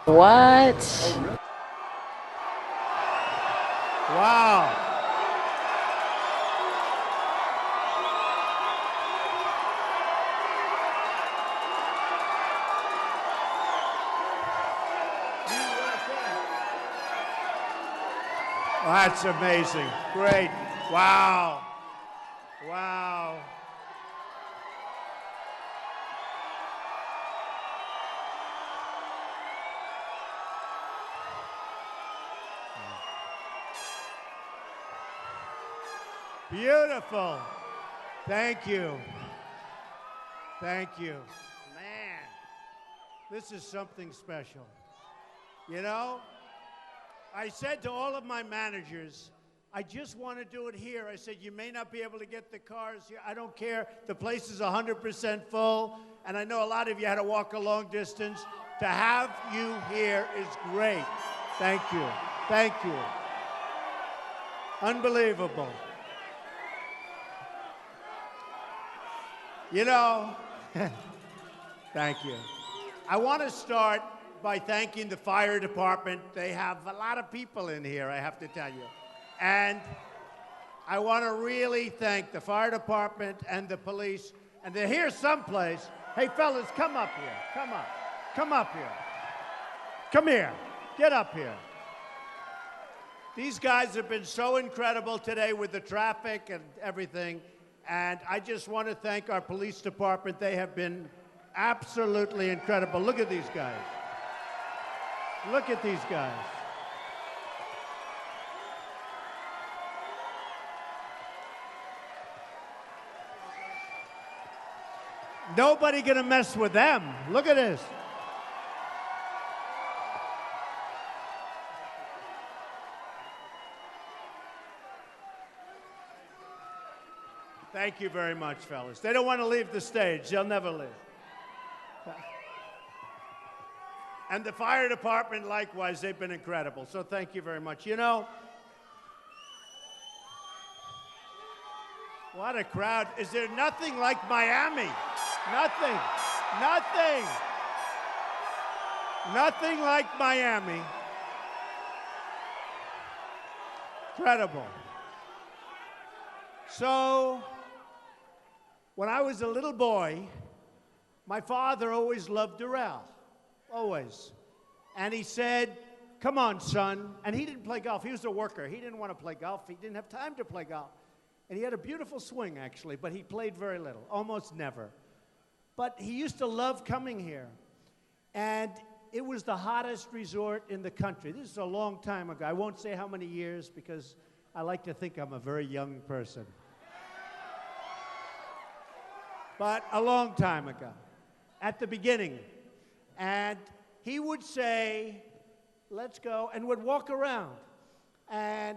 What? Wow. That's amazing. Great. Wow. Wow. Beautiful. Thank you. Thank you. Man, this is something special. You know, I said to all of my managers, I just want to do it here. I said, you may not be able to get the cars here. I don't care. The place is 100% full. And I know a lot of you had to walk a long distance. To have you here is great. Thank you. Thank you. Unbelievable. You know, thank you. I want to start by thanking the fire department. They have a lot of people in here, I have to tell you. And I want to really thank the fire department and the police. And they're here someplace. Hey, fellas, come up here. Come up. Come up here. Come here. Get up here. These guys have been so incredible today with the traffic and everything. And I just want to thank our police department. They have been absolutely incredible. Look at these guys. Look at these guys. Nobody gonna mess with them. Look at this. Thank you very much, fellas. They don't want to leave the stage. They'll never leave. And the fire department, likewise, they've been incredible. So thank you very much. You know, what a crowd. Is there nothing like Miami? Nothing. Nothing. Nothing like Miami. Incredible. So, when I was a little boy, my father always loved Doral. Always. And he said, come on, son. And he didn't play golf. He was a worker. He didn't want to play golf. He didn't have time to play golf. And he had a beautiful swing, actually, but he played very little, almost never. But he used to love coming here. And it was the hottest resort in the country. This is a long time ago. I won't say how many years because I like to think I'm a very young person. But a long time ago, at the beginning. And he would say, let's go, and would walk around. And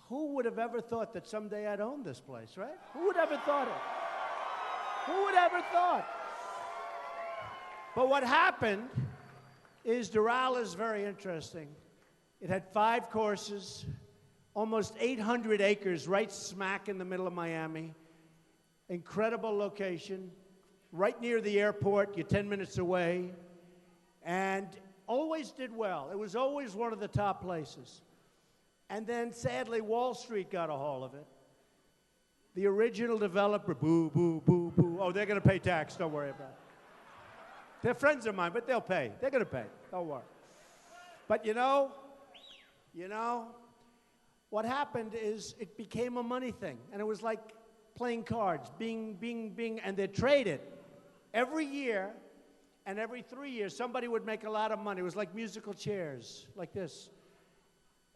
who would have ever thought that someday I'd own this place, right? Who would ever thought it? Who would ever thought? But what happened is Doral is very interesting. It had 5 courses, almost 800 acres right smack in the middle of Miami. Incredible location, right near the airport, you're 10 minutes away, and always did well. It was always one of the top places. And then, sadly, Wall Street got a hold of it. The original developer, boo, boo, boo, boo. Oh, they're going to pay tax, don't worry about it. They're friends of mine, but they'll pay. They're going to pay, don't worry. But you know, what happened is it became a money thing, and it was like playing cards, bing, bing, bing, and they'd trade it. Every year, and every 3 years, somebody would make a lot of money. It was like musical chairs, like this.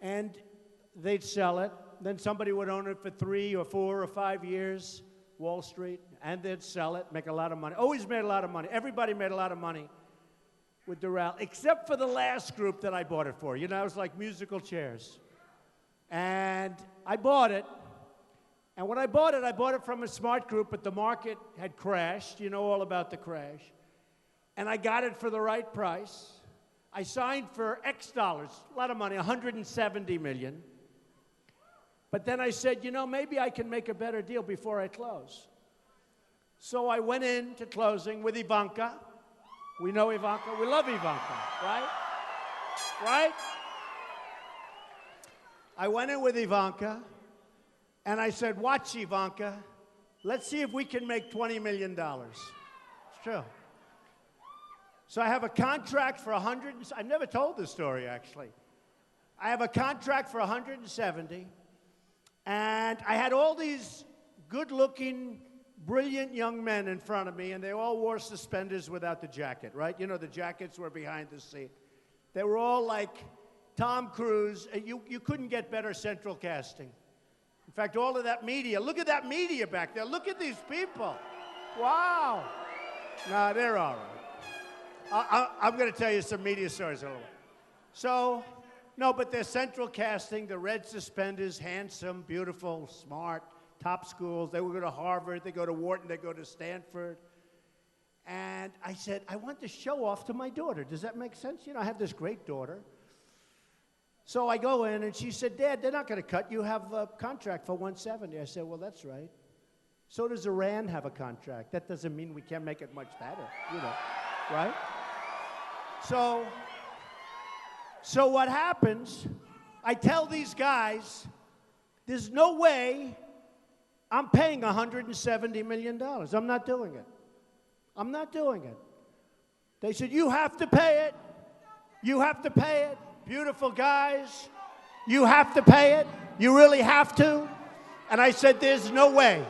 And they'd sell it. Then somebody would own it for 3 or 4 or 5 years, Wall Street, and they'd sell it, make a lot of money. Always made a lot of money. Everybody made a lot of money with Doral, except for the last group that I bought it for. You know, it was like musical chairs. And I bought it. And when I bought it from a smart group, but the market had crashed. You know all about the crash. And I got it for the right price. I signed for X dollars, a lot of money, 170 million. But then I said, you know, maybe I can make a better deal before I close. So I went into closing with Ivanka. We know Ivanka. We love Ivanka, right? Right? I went in with Ivanka, and I said, watch, Ivanka. Let's see if we can make $20 million. It's true. So I have a contract for 100. I've never told this story, actually. I have a contract for 170, and I had all these good-looking, brilliant young men in front of me, and they all wore suspenders without the jacket, right? You know, the jackets were behind the seat. They were all like Tom Cruise. You couldn't get better central casting. In fact, all of that media, look at that media back there. Look at these people. Wow. No, they're all right. I'm going to tell you some media stories in a little bit. So, no, but they're central casting, the red suspenders, handsome, beautiful, smart, top schools. They would go to Harvard, they go to Wharton, they go to Stanford. And I said, I want to show off to my daughter. Does that make sense? You know, I have this great daughter. So I go in, and she said, Dad, they're not going to cut. You have a contract for 170. I said, well, that's right. So does Iran have a contract. That doesn't mean we can't make it much better, you know, right? So what happens, I tell these guys, there's no way I'm paying $170 million. I'm not doing it. I'm not doing it. They said, you have to pay it. You have to pay it. Beautiful guys. You have to pay it. You really have to. And I said, there's no way.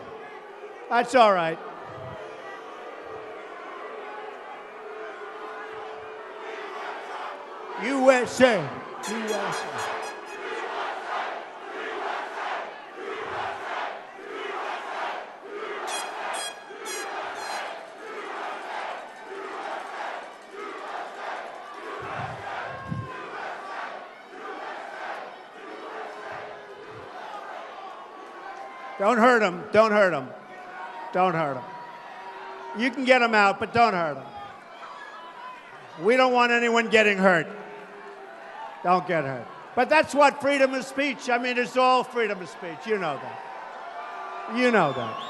That's all right. USA. USA. Don't hurt him. Don't hurt him. Don't hurt him. You can get him out, but don't hurt him. We don't want anyone getting hurt. Don't get hurt. But that's what freedom of speech. I mean, it's all freedom of speech. You know that. You know that.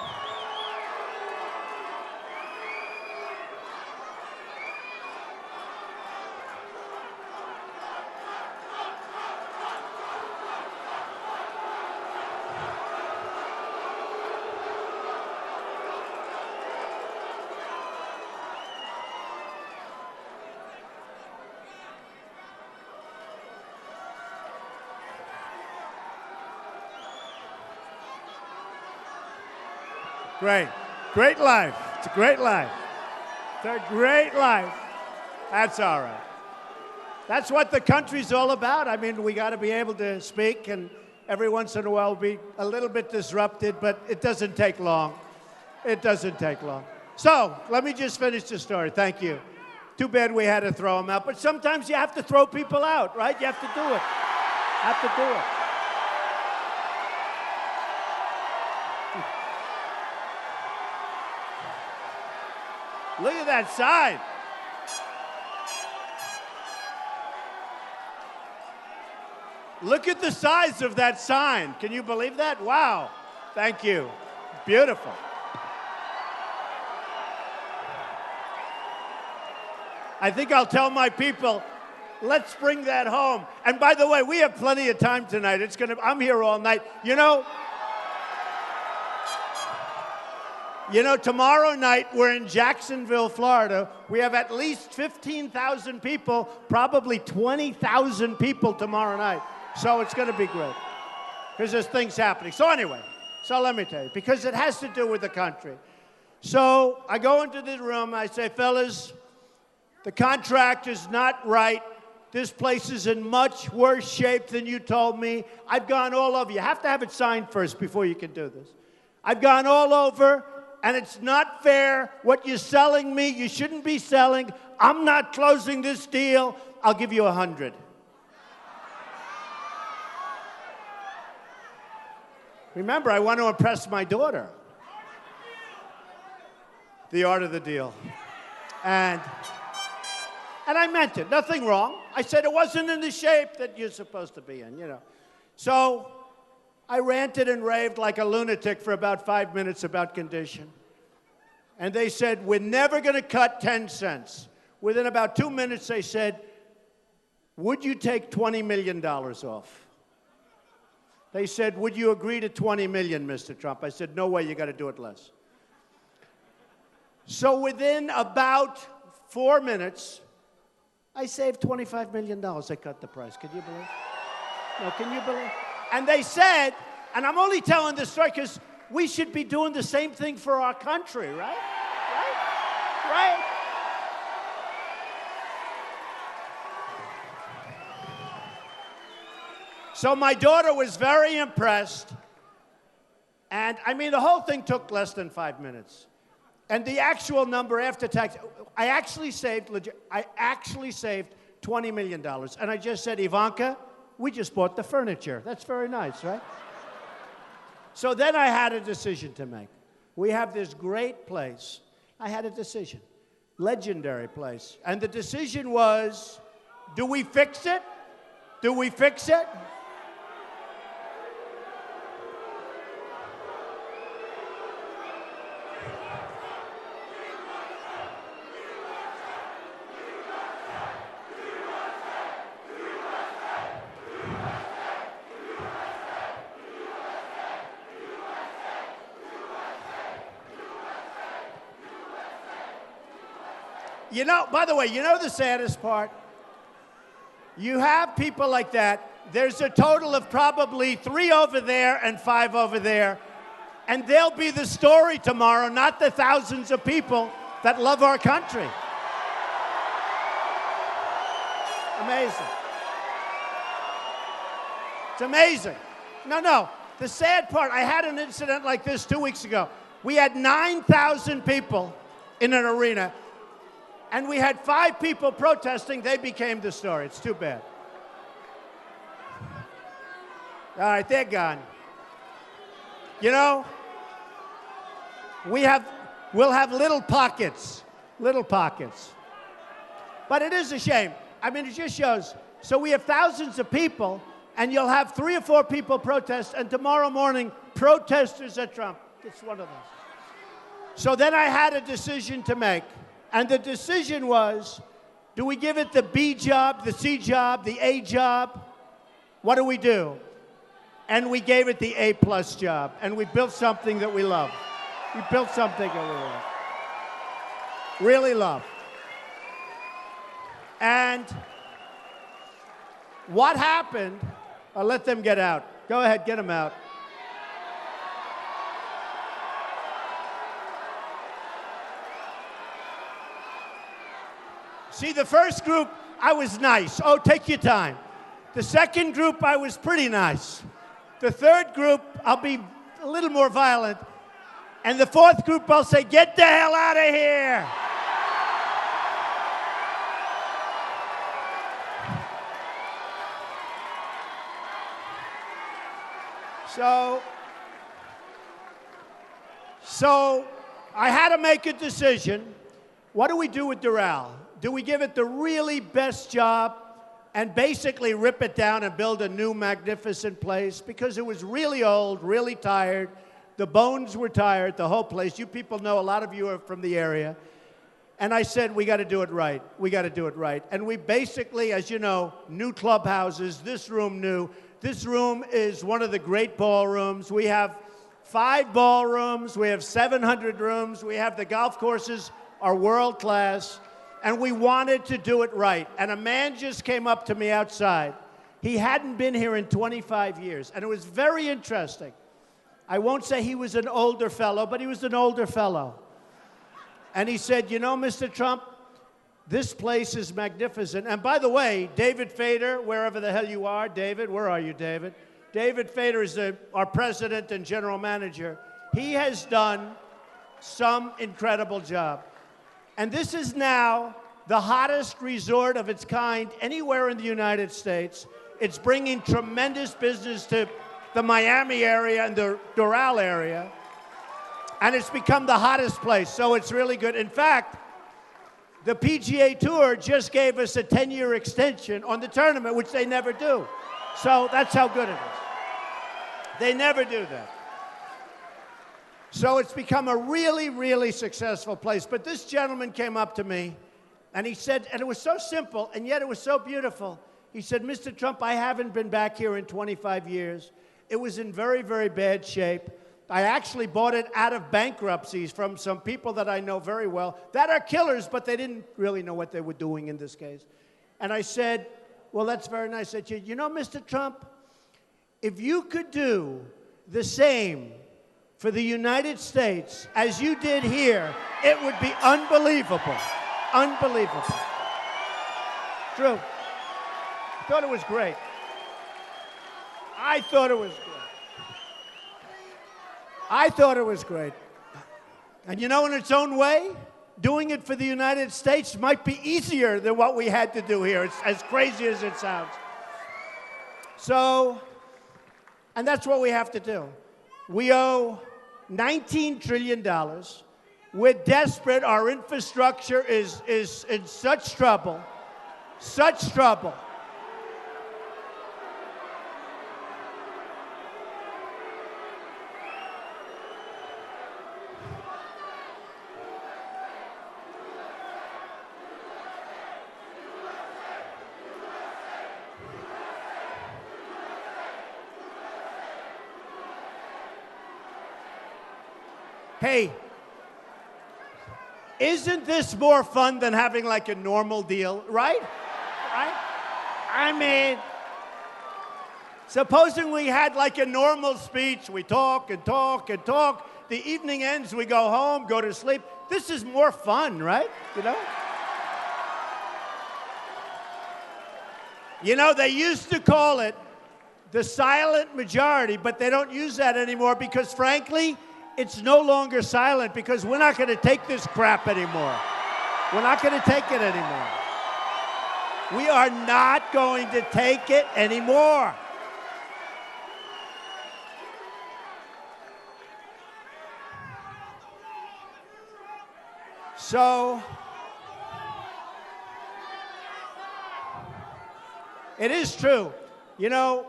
Great. Great life. It's a great life. It's a great life. That's all right. That's what the country's all about. I mean, we got to be able to speak, and every once in a while be a little bit disrupted, but it doesn't take long. It doesn't take long. So, let me just finish the story. Thank you. Too bad we had to throw them out, but sometimes you have to throw people out, right? You have to do it. Have to do it. Look at that sign. Look at the size of that sign. Can you believe that? Wow. Thank you. Beautiful. I think I'll tell my people, let's bring that home. And by the way, we have plenty of time tonight. I'm here all night. You know, tomorrow night, we're in Jacksonville, Florida. We have at least 15,000 people, probably 20,000 people tomorrow night. So it's going to be great, because there's things happening. So anyway, let me tell you, because it has to do with the country. So I go into the room, I say, fellas, the contract is not right. This place is in much worse shape than you told me. I've gone all over. You have to have it signed first before you can do this. I've gone all over. And it's not fair. What you're selling me, you shouldn't be selling. I'm not closing this deal. I'll give you 100. Remember, I want to impress my daughter. The art of the deal. And I meant it. Nothing wrong. I said it wasn't in the shape that you're supposed to be in, you know. So I ranted and raved like a lunatic for about 5 minutes about condition. And they said, we're never going to cut 10 cents. Within about 2 minutes, they said, would you take $20 million off? They said, would you agree to $20 million, Mr. Trump? I said, no way, you got to do it less. So within about 4 minutes, I saved $25 million. I cut the price. Can you believe? No, can you believe? And they said, and I'm only telling this story because we should be doing the same thing for our country, right? Right? So my daughter was very impressed. And I mean, the whole thing took less than 5 minutes. And the actual number after tax, I actually saved $20 million. And I just said, Ivanka, we just bought the furniture. That's very nice, right? So then I had a decision to make. We have this great place. I had a decision. Legendary place. And the decision was, do we fix it? Do we fix it? You know, by the way, you know the saddest part? You have people like that. There's a total of probably 3 over there and 5 over there. And they'll be the story tomorrow, not the thousands of people that love our country. Amazing. It's amazing. No. The sad part, I had an incident like this 2 weeks ago. We had 9,000 people in an arena. And we had 5 people protesting. They became the story. It's too bad. All right, they're gone. You know, we'll have little pockets. But it is a shame. I mean, it just shows. So we have thousands of people, and you'll have 3 or 4 people protest, and tomorrow morning, protesters at Trump. It's one of those. So then I had a decision to make. And the decision was, do we give it the B job, the C job, the A job? What do we do? And we gave it the A+ job. And we built something that we love. We built something that we love. Really love. And what happened, I'll let them get out. Go ahead, get them out. See, the first group, I was nice. Oh, take your time. The second group, I was pretty nice. The third group, I'll be a little more violent. And the fourth group, I'll say, get the hell out of here. So I had to make a decision. What do we do with Doral? Do we give it the really best job and basically rip it down and build a new magnificent place? Because it was really old, really tired. The bones were tired, the whole place. You people know, a lot of you are from the area. And I said, we got to do it right. We got to do it right. And we basically, as you know, new clubhouses, this room new. This room is one of the great ballrooms. We have 5 ballrooms. We have 700 rooms. We have the golf courses are world class. And we wanted to do it right. And a man just came up to me outside. He hadn't been here in 25 years. And it was very interesting. I won't say he was an older fellow, but he was an older fellow. And he said, you know, Mr. Trump, this place is magnificent. And by the way, David Fader, wherever the hell you are, David, where are you, David? David Fader is our president and general manager. He has done some incredible job. And this is now the hottest resort of its kind anywhere in the United States. It's bringing tremendous business to the Miami area and the Doral area. And it's become the hottest place, so it's really good. In fact, the PGA Tour just gave us a 10-year extension on the tournament, which they never do. So that's how good it is. They never do that. So it's become a really, really successful place. But this gentleman came up to me, and he said, and it was so simple, and yet it was so beautiful. He said, Mr. Trump, I haven't been back here in 25 years. It was in very, very bad shape. I actually bought it out of bankruptcies from some people that I know very well that are killers, but they didn't really know what they were doing in this case. And I said, well, that's very nice. I said, you know, Mr. Trump, if you could do the same for the United States as you did here, it would be unbelievable. Unbelievable. True. I thought it was great. I thought it was great. I thought it was great. And you know, in its own way, doing it for the United States might be easier than what we had to do here. It's as crazy as it sounds. So, and that's what we have to do. We owe $19 trillion. We're desperate. Our infrastructure is in such trouble. Such trouble. Hey, isn't this more fun than having like a normal deal, right? Right? I mean, supposing we had like a normal speech, we talk and talk and talk. The evening ends, we go home, go to sleep. This is more fun, right? You know? You know, they used to call it the silent majority, but they don't use that anymore because, frankly, it's no longer silent because we're not going to take this crap anymore. We're not going to take it anymore. We are not going to take it anymore. So, it is true. You know,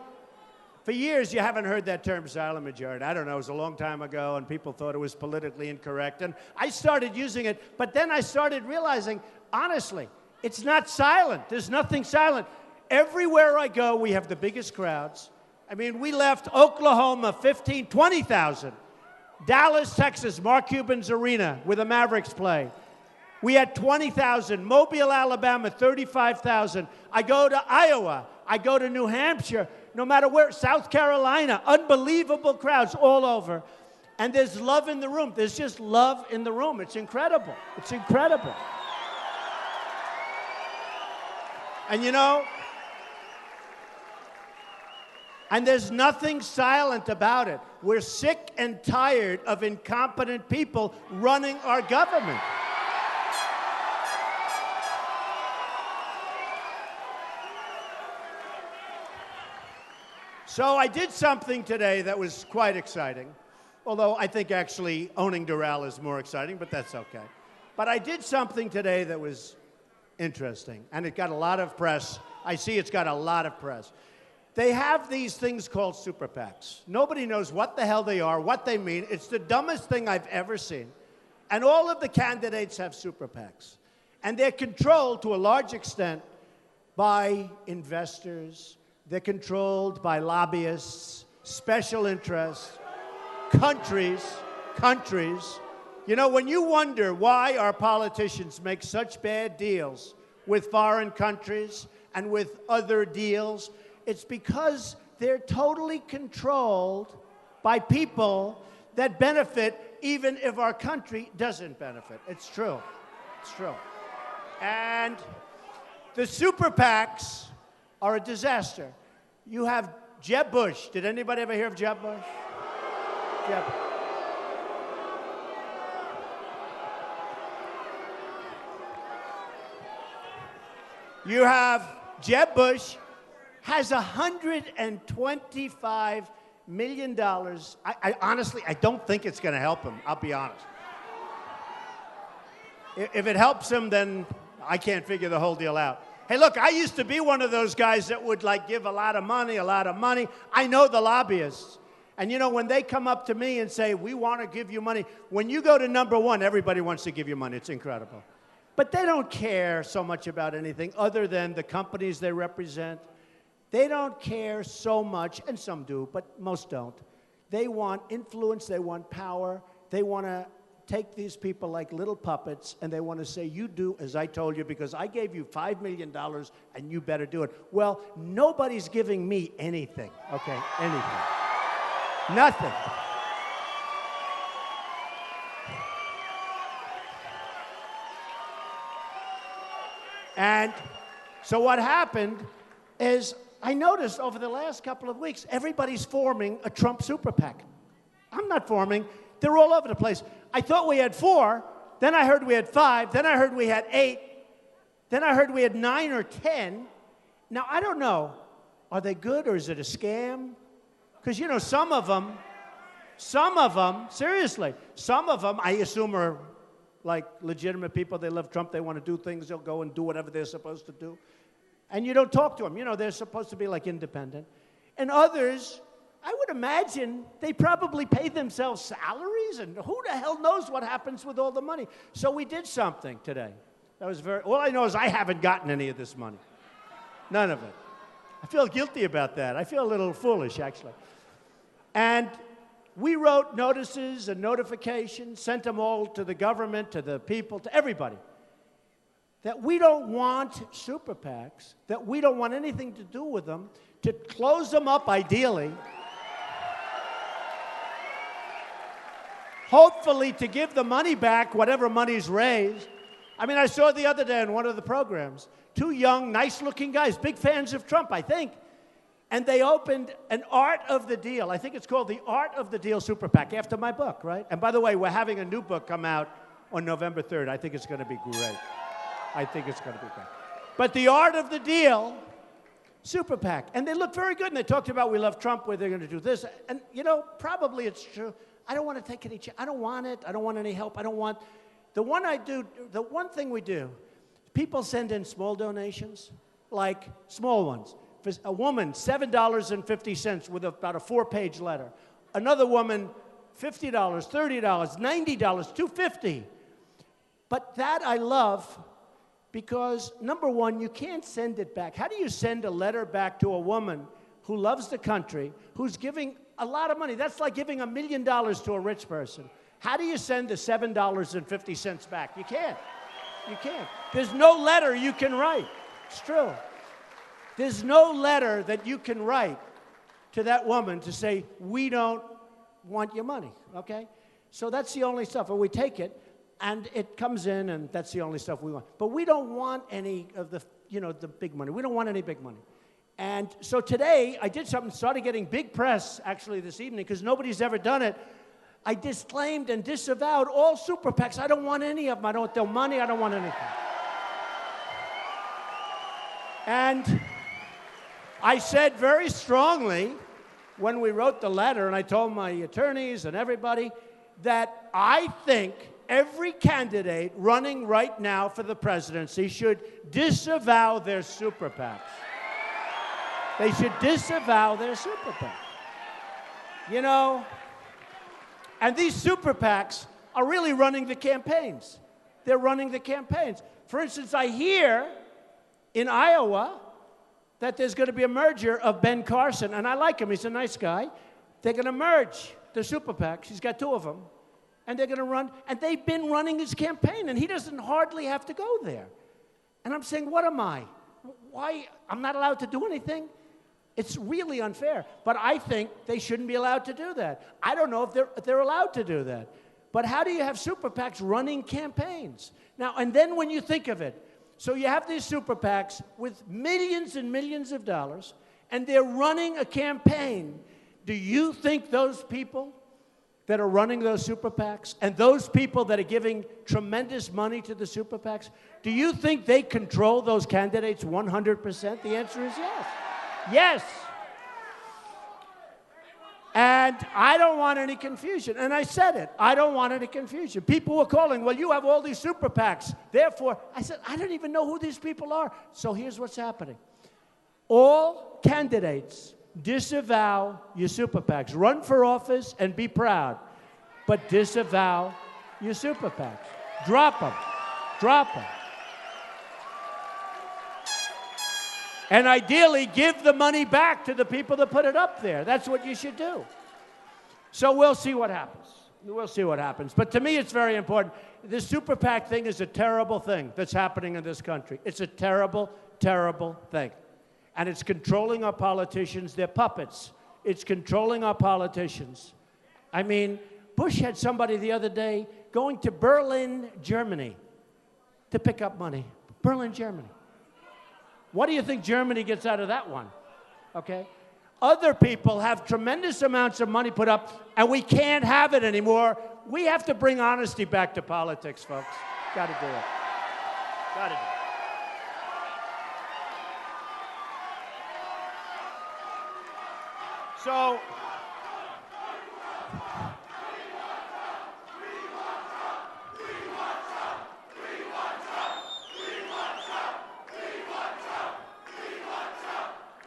for years, you haven't heard that term silent majority. I don't know, it was a long time ago, and people thought it was politically incorrect. And I started using it, but then I started realizing, honestly, it's not silent. There's nothing silent. Everywhere I go, we have the biggest crowds. I mean, we left Oklahoma, 20,000. Dallas, Texas, Mark Cuban's arena, where the Mavericks play. We had 20,000. Mobile, Alabama, 35,000. I go to Iowa. I go to New Hampshire. No matter where, South Carolina, unbelievable crowds all over. And there's love in the room. There's just love in the room. It's incredible. It's incredible. And you know, and there's nothing silent about it. We're sick and tired of incompetent people running our government. So I did something today that was quite exciting, although I think actually owning Doral is more exciting, but that's okay. But I did something today that was interesting, and it got a lot of press. I see it's got a lot of press. They have these things called super PACs. Nobody knows what the hell they are, what they mean. It's the dumbest thing I've ever seen. And all of the candidates have super PACs. And they're controlled to a large extent by investors. They're controlled by lobbyists, special interests, countries. You know, when you wonder why our politicians make such bad deals with foreign countries and with other deals, it's because they're totally controlled by people that benefit even if our country doesn't benefit. It's true. It's true. And the super PACs are a disaster. You have Jeb Bush. Did anybody ever hear of Jeb Bush? Jeb. You have Jeb Bush has $125 million. I honestly, I don't think it's going to help him. I'll be honest. If it helps him, then I can't figure the whole deal out. Hey, look, I used to be one of those guys that would, like, give a lot of money. I know the lobbyists. And, you know, when they come up to me and say, we want to give you money, when you go to number one, everybody wants to give you money. It's incredible. But they don't care so much about anything other than the companies they represent. They don't care so much, and some do, but most don't. They want influence, they want power, they want to take these people like little puppets, and they want to say, you do as I told you because I gave you $5 million and you better do it. Well, nobody's giving me anything, okay? Anything. Nothing. And so what happened is I noticed over the last couple of weeks, everybody's forming a Trump super PAC. I'm not forming. They're all over the place. I thought we had 4. Then I heard we had 5. Then I heard we had 8. Then I heard we had 9 or 10. Now, I don't know. Are they good or is it a scam? Because, you know, some of them, seriously, some of them I assume are like legitimate people. They love Trump. They want to do things. They'll go and do whatever they're supposed to do. And you don't talk to them. You know, they're supposed to be like independent. And others, I would imagine they probably pay themselves salaries, and who the hell knows what happens with all the money. So we did something today. That was all I know is I haven't gotten any of this money. None of it. I feel guilty about that. I feel a little foolish, actually. And we wrote notices and notifications, sent them all to the government, to the people, to everybody, that we don't want super PACs, that we don't want anything to do with them, to close them up ideally, hopefully to give the money back, whatever money's raised. I mean, I saw the other day in one of the programs, 2 young, nice-looking guys, big fans of Trump, I think, and they opened an Art of the Deal. I think it's called the Art of the Deal Super PAC, after my book, right? And by the way, we're having a new book come out on November 3rd. I think it's going to be great. I think it's going to be great. But the Art of the Deal Super PAC. And they look very good. And they talked about we love Trump, where they're going to do this. And, you know, probably it's true. I don't want to take any I don't want it. I don't want any help. I don't want... The one thing we do, people send in small donations, like small ones. For a woman, $7.50 with about a 4-page letter. Another woman, $50, $30, $90, $250. But that I love because, number one, you can't send it back. How do you send a letter back to a woman who loves the country, who's giving a lot of money? That's like giving $1 million to a rich person. How do you send the $7.50 back? You can't. You can't. There's no letter you can write. It's true. There's no letter that you can write to that woman to say, we don't want your money, okay? So that's the only stuff. And we take it, and it comes in, and that's the only stuff we want. But we don't want any of the, you know, the big money. We don't want any big money. And so today, I did something, started getting big press, actually, this evening, because nobody's ever done it. I disclaimed and disavowed all super PACs. I don't want any of them. I don't want their money. I don't want anything. And I said very strongly when we wrote the letter, and I told my attorneys and everybody, that I think every candidate running right now for the presidency should disavow their super PACs. They should disavow their super PACs. You know, and these super PACs are really running the campaigns. They're running the campaigns. For instance, I hear in Iowa that there's going to be a merger of Ben Carson, and I like him. He's a nice guy. They're going to merge the super PACs. He's got 2 of them. And they're going to run, and they've been running his campaign, and he doesn't hardly have to go there. And I'm saying, what am I? Why? I'm not allowed to do anything? It's really unfair. But I think they shouldn't be allowed to do that. I don't know if they're allowed to do that. But how do you have super PACs running campaigns? Now, and then when you think of it, so you have these super PACs with millions and millions of dollars, and they're running a campaign. Do you think those people that are running those super PACs and those people that are giving tremendous money to the super PACs, do you think they control those candidates 100%? The answer is yes. Yes. And I don't want any confusion. And I said it. I don't want any confusion. People were calling, well, you have all these super PACs. Therefore, I said, I don't even know who these people are. So here's what's happening. All candidates disavow your super PACs. Run for office and be proud. But disavow your super PACs. Drop them. Drop them. And ideally, give the money back to the people that put it up there. That's what you should do. So we'll see what happens. We'll see what happens. But to me, it's very important. This super PAC thing is a terrible thing that's happening in this country. It's a terrible, terrible thing. And it's controlling our politicians. They're puppets. It's controlling our politicians. I mean, Bush had somebody the other day going to Berlin, Germany, to pick up money. Berlin, Germany. What do you think Germany gets out of that one? Okay? Other people have tremendous amounts of money put up, and we can't have it anymore. We have to bring honesty back to politics, folks. Got to do it. Got to do it. So,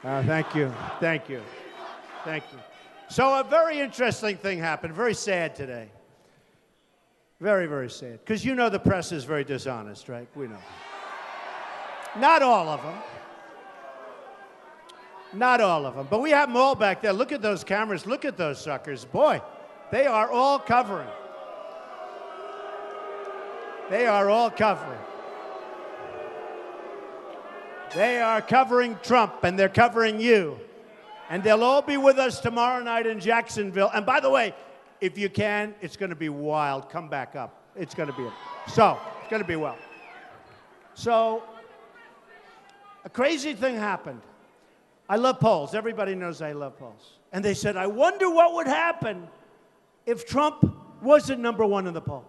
thank you. Thank you. Thank you. So a very interesting thing happened, very sad today. Very, very sad. Because you know the press is very dishonest, right? We know. Not all of them. Not all of them. But we have them all back there. Look at those cameras. Look at those suckers. Boy, they are all covering. They are all covering. They are covering Trump, and they're covering you. And they'll all be with us tomorrow night in Jacksonville. And by the way, if you can, it's going to be wild. Come back up. It's going to be so. It's going to be well. So, a crazy thing happened. I love polls. Everybody knows I love polls. And they said, I wonder what would happen if Trump wasn't number one in the poll.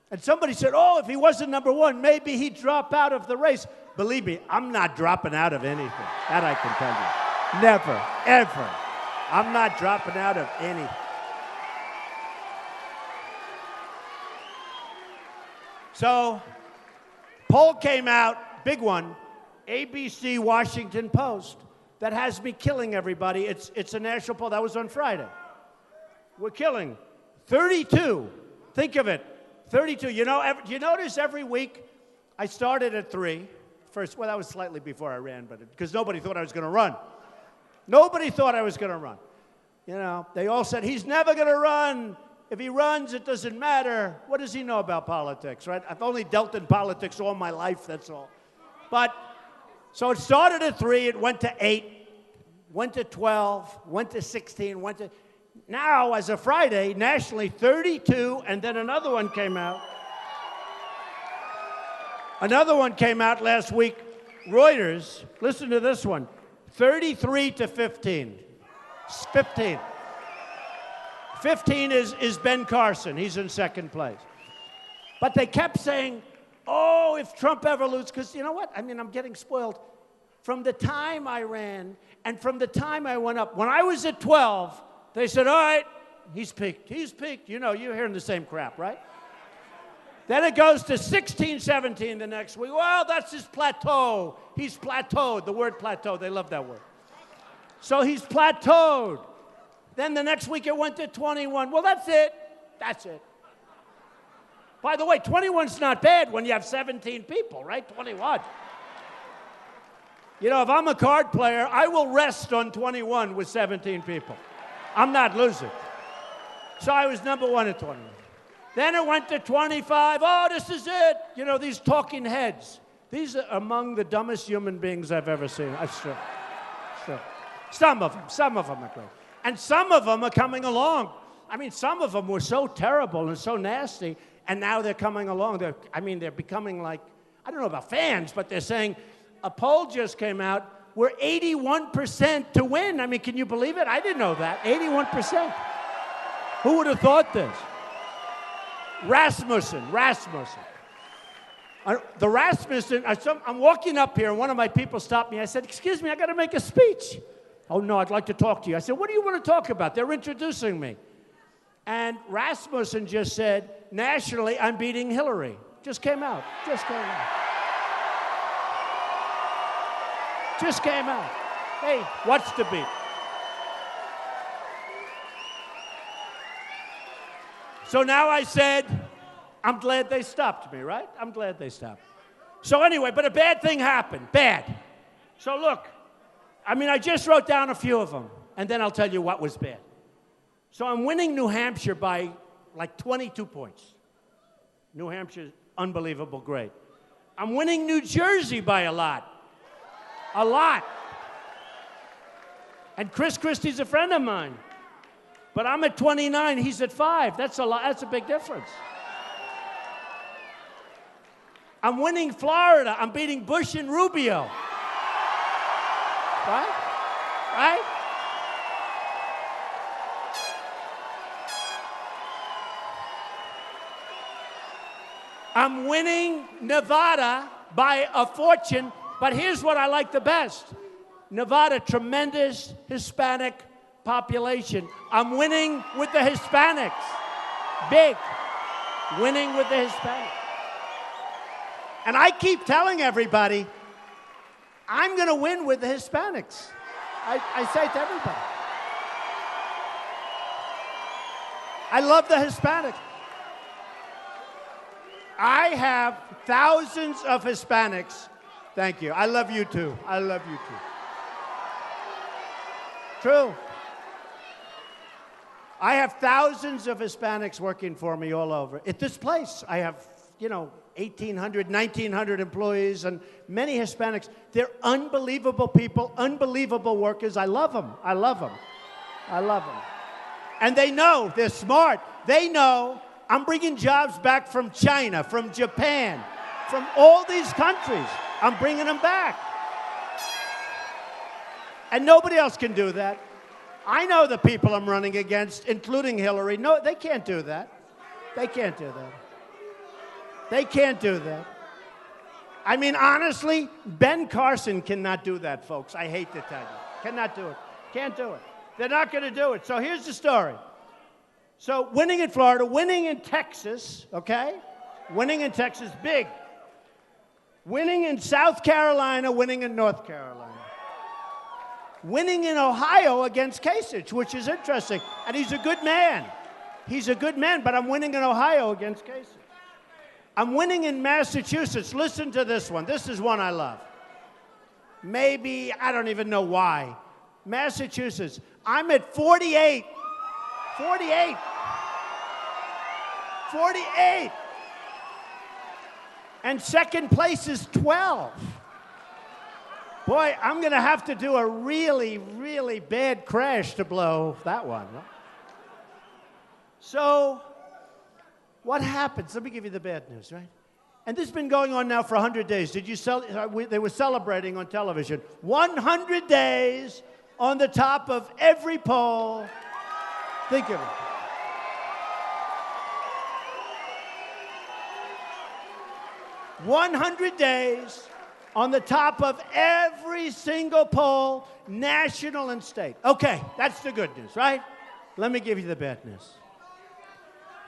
And somebody said, oh, if he wasn't number one, maybe he'd drop out of the race. Believe me, I'm not dropping out of anything. That I can tell you. Never, ever. I'm not dropping out of anything. So, poll came out, big one, ABC Washington Post, that has me killing everybody. It's a national poll. That was on Friday. We're killing 32. Think of it. 32. You know, you notice every week I started at 3. First, well, that was slightly before I ran, but because nobody thought I was going to run. Nobody thought I was going to run. You know, they all said, he's never going to run. If he runs, it doesn't matter. What does he know about politics, right? I've only dealt in politics all my life, that's all. But, so it started at 3, it went to 8, went to 12, went to 16, went to... Now, as of Friday, nationally, 32, and then another one came out. Another one came out last week. Reuters, listen to this one, 33 to 15. 15. 15 is Ben Carson. He's in second place. But they kept saying, oh, if Trump ever loses, because you know what? I mean, I'm getting spoiled. From the time I ran and from the time I went up, when I was at 12, they said, all right, he's peaked. He's peaked. You know, you're hearing the same crap, right? Then it goes to 16, 17 the next week. Well, that's his plateau. He's plateaued. The word plateau, they love that word. So he's plateaued. Then the next week it went to 21. Well, that's it. That's it. By the way, 21's not bad when you have 17 people, right? 21. You know, if I'm a card player, I will rest on 21 with 17 people. I'm not losing. So I was number 1 at 21. Then it went to 25. Oh, this is it. You know, these talking heads. These are among the dumbest human beings I've ever seen. That's true. Sure. Some of them are great. And some of them are coming along. I mean, some of them were so terrible and so nasty, and now they're coming along. They're becoming like, I don't know about fans, but they're saying, a poll just came out, we're 81% to win. I mean, can you believe it? I didn't know that. 81%. Who would have thought this? Rasmussen. The Rasmussen, I'm walking up here, and one of my people stopped me. I said, excuse me, I got to make a speech. Oh, no, I'd like to talk to you. I said, what do you want to talk about? They're introducing me. And Rasmussen just said, nationally, I'm beating Hillary. Just came out. Just came out. Just came out. Hey, what's the beat? So now I said, I'm glad they stopped me, right? I'm glad they stopped. So anyway, but a bad thing happened. Bad. So look, I mean, I just wrote down a few of them, and then I'll tell you what was bad. So I'm winning New Hampshire by like 22 points. New Hampshire's unbelievable, great. I'm winning New Jersey by a lot. A lot. And Chris Christie's a friend of mine. But I'm at 29, he's at 5. That's a lot. That's a big difference. I'm winning Florida. I'm beating Bush and Rubio. Right? Right? I'm winning Nevada by a fortune, but here's what I like the best. Nevada, tremendous Hispanic population. I'm winning with the Hispanics. Big. Winning with the Hispanics. And I keep telling everybody, I'm going to win with the Hispanics. I say to everybody. I love the Hispanics. I have thousands of Hispanics. Thank you. I love you too. I love you too. True. I have thousands of Hispanics working for me all over. At this place, I have, 1,800, 1,900 employees and many Hispanics. They're unbelievable people, unbelievable workers. I love them. I love them. I love them. And they know, they're smart. They know I'm bringing jobs back from China, from Japan, from all these countries. I'm bringing them back. And nobody else can do that. I know the people I'm running against, including Hillary. No, they can't do that. They can't do that. They can't do that. I mean, honestly, Ben Carson cannot do that, folks. I hate to tell you. Cannot do it. Can't do it. They're not going to do it. So here's the story. So winning in Florida, winning in Texas, okay? Winning in Texas, big. Winning in South Carolina, winning in North Carolina. Winning in Ohio against Kasich, which is interesting. And he's a good man. He's a good man, but I'm winning in Ohio against Kasich. I'm winning in Massachusetts. Listen to this one. This is one I love. Maybe, I don't even know why. Massachusetts. I'm at 48. 48. 48. And second place is 12. Boy, I'm going to have to do a really, really bad crash to blow that one. So, what happens? Let me give you the bad news, right? And this has been going on now for 100 days. Did you they were celebrating on television. 100 days on the top of every poll. Think of it. 100 days on the top of every single poll, national and state. Okay, that's the good news, right? Let me give you the bad news.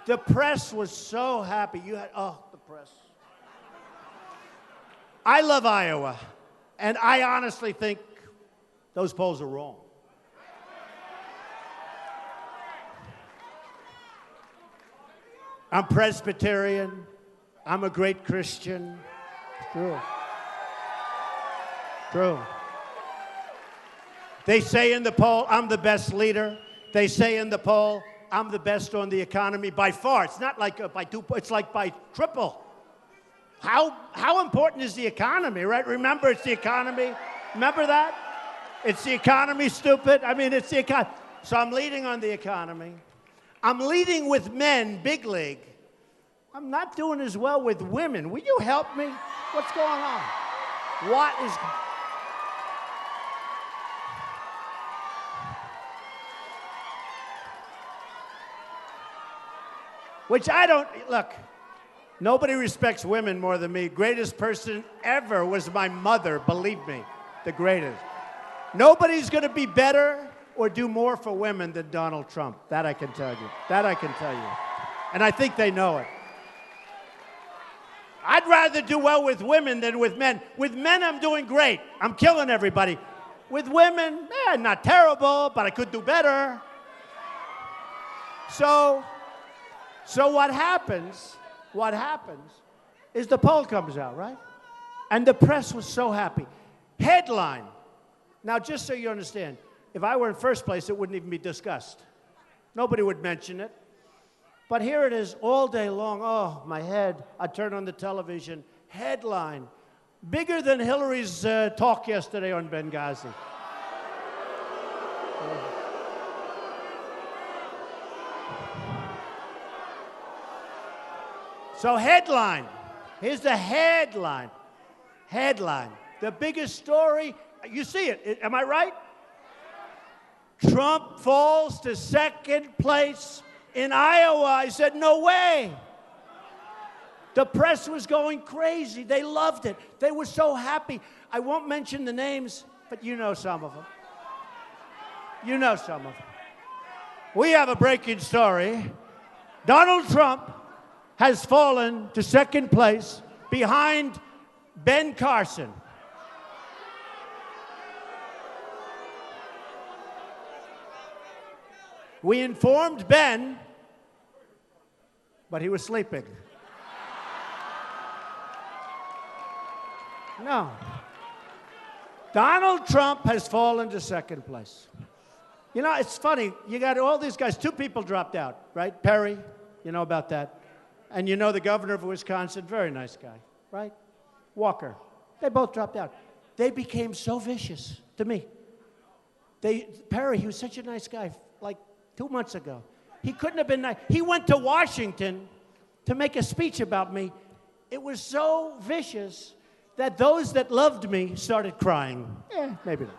The press was so happy. The press. I love Iowa, and I honestly think those polls are wrong. I'm Presbyterian. I'm a great Christian. True. True. They say in the poll, I'm the best leader. They say in the poll, I'm the best on the economy by far. It's not like by 2, it's like by triple. How important is the economy, right? Remember, it's the economy. Remember that? It's the economy, stupid. I mean, it's the economy. So I'm leading on the economy. I'm leading with men, big league. I'm not doing as well with women. Will you help me? What's going on? What is... Which I don't... Look, nobody respects women more than me. Greatest person ever was my mother, believe me. The greatest. Nobody's going to be better or do more for women than Donald Trump. That I can tell you. That I can tell you. And I think they know it. I'd rather do well with women than with men. With men, I'm doing great. I'm killing everybody. With women, not terrible, but I could do better. So what happens is the poll comes out, right? And the press was so happy. Headline. Now, just so you understand, if I were in first place, it wouldn't even be discussed. Nobody would mention it. But here it is all day long. Oh, my head. I turn on the television. Headline. Bigger than Hillary's talk yesterday on Benghazi. So headline. Here's the headline. Headline. The biggest story. You see it. Am I right? Trump falls to second place in Iowa. I said, no way. The press was going crazy. They loved it. They were so happy. I won't mention the names, but you know some of them. You know some of them. We have a breaking story. Donald Trump has fallen to second place behind Ben Carson. We informed Ben, but he was sleeping. No. Donald Trump has fallen to second place. You know, it's funny. You got all these guys. 2 people dropped out, right? Perry, you know about that. And you know the governor of Wisconsin, very nice guy, right? Walker. They both dropped out. They became so vicious to me. Perry, he was such a nice guy, like 2 months ago. He couldn't have been nice. He went to Washington to make a speech about me. It was so vicious that those that loved me started crying. Maybe not.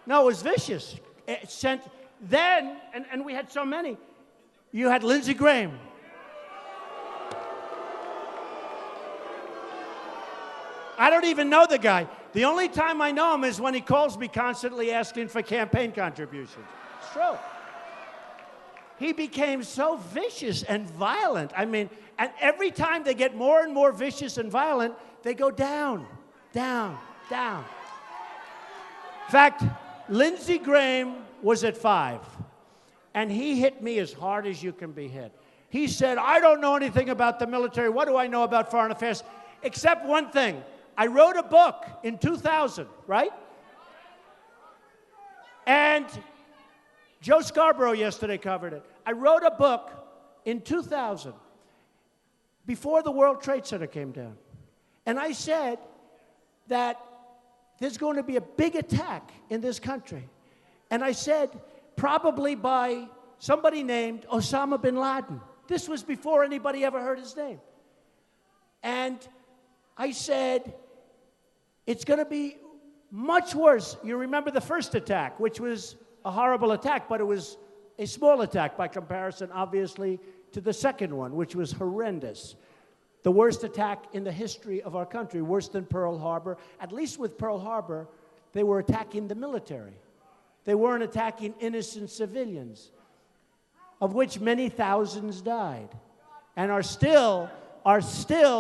No, it was vicious. It sent, then, and we had so many. You had Lindsey Graham. I don't even know the guy. The only time I know him is when he calls me constantly asking for campaign contributions. It's true. He became so vicious and violent. I mean, and every time they get more and more vicious and violent, they go down, down, down. In fact, Lindsey Graham was at 5, and he hit me as hard as you can be hit. He said, I don't know anything about the military. What do I know about foreign affairs? Except one thing. I wrote a book in 2000, right? And Joe Scarborough yesterday covered it. I wrote a book in 2000, before the World Trade Center came down. And I said that there's going to be a big attack in this country. And I said, probably by somebody named Osama bin Laden. This was before anybody ever heard his name. And I said, it's going to be much worse. You remember the first attack, which was a horrible attack, but it was a small attack by comparison, obviously, to the second one, which was horrendous. The worst attack in the history of our country, worse than Pearl Harbor. At least with Pearl Harbor, they were attacking the military. They weren't attacking innocent civilians, of which many thousands died, and are still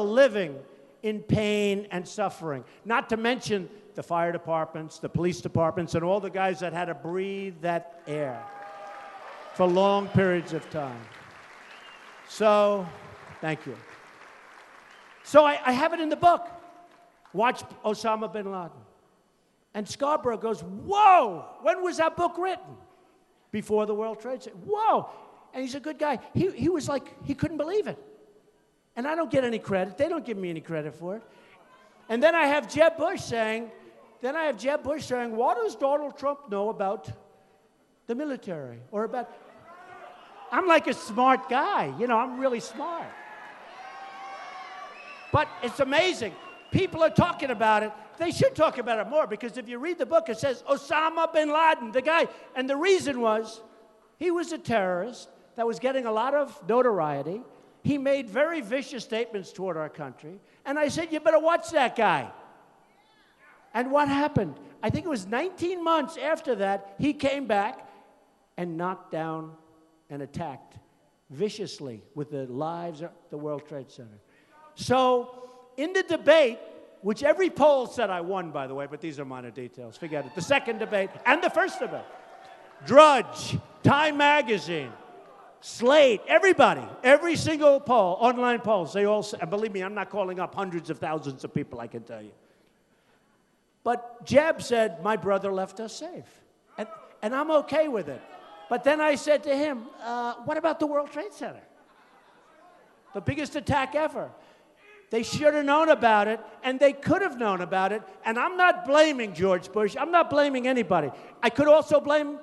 living in pain and suffering. Not to mention the fire departments, the police departments, and all the guys that had to breathe that air for long periods of time. So, thank you. So I have it in the book. Watch Osama bin Laden. And Scarborough goes, whoa, when was that book written? Before the World Trade Center. Whoa. And he's a good guy. He was like, he couldn't believe it. And I don't get any credit. They don't give me any credit for it. And then I have Jeb Bush saying, what does Donald Trump know about the military? Or about... I'm like a smart guy. You know, I'm really smart. But it's amazing. People are talking about it. They should talk about it more, because if you read the book, it says Osama bin Laden, the guy. And the reason was he was a terrorist that was getting a lot of notoriety. He made very vicious statements toward our country. And I said, you better watch that guy. And what happened? I think it was 19 months after that, he came back and knocked down and attacked viciously with the lives of the World Trade Center. So in the debate, which every poll said I won, by the way, but these are minor details. Forget it. The second debate and the first debate. Drudge, Time Magazine, Slate, everybody, every single poll, online polls, they all say, and believe me, I'm not calling up hundreds of thousands of people, I can tell you. But Jeb said, my brother left us safe. And I'm okay with it. But then I said to him, what about the World Trade Center? The biggest attack ever. They should have known about it, and they could have known about it. And I'm not blaming George Bush. I'm not blaming anybody. I could also blame